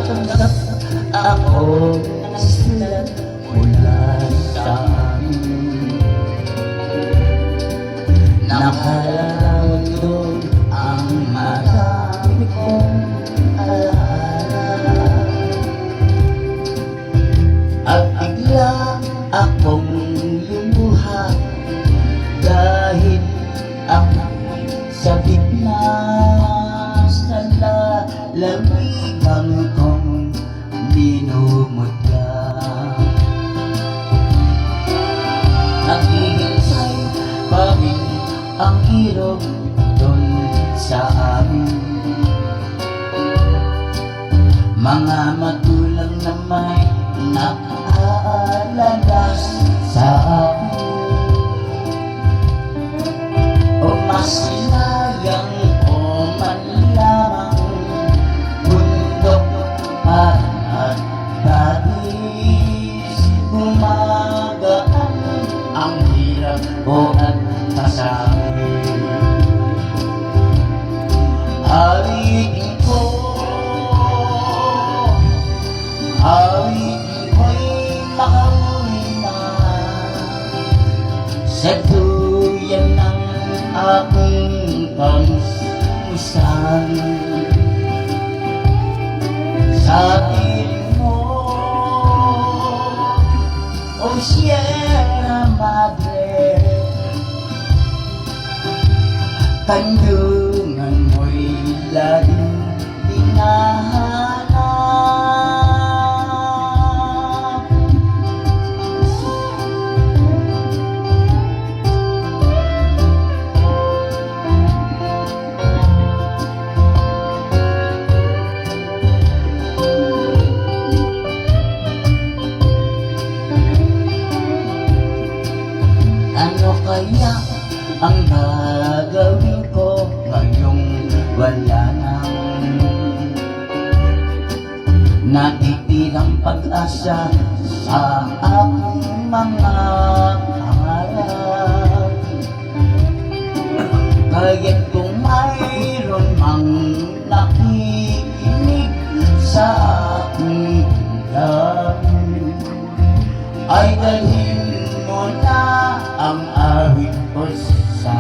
tanggap ako nagsilat mula sa amin. Nakalarawan doon ang marami kong alaala, at bigla akong lumuha dahil ako'y sabik na sa lalawigan kong minumutla. Naghihintay pa rin ang ilog doon sa amin, mga magulang na may nakaalaga sa akin. O masinayang o manlamang bundok at dalis, gumagaan ang hirap o at pasabi. Hariin ko, hariin ko'y makauwi na sa duyan ng aking kamusan. Sa piling mo, o Sierra Madre, kandungan mo'y laging hinahanap. Ano kaya ang gagawin ko ngayong wala nang natitirang pag-asa sa aking mga pangarap? Kaya't kung mayroon mang nakikinig sa aking damdamin, ay dalhin mo na ang awit ko sa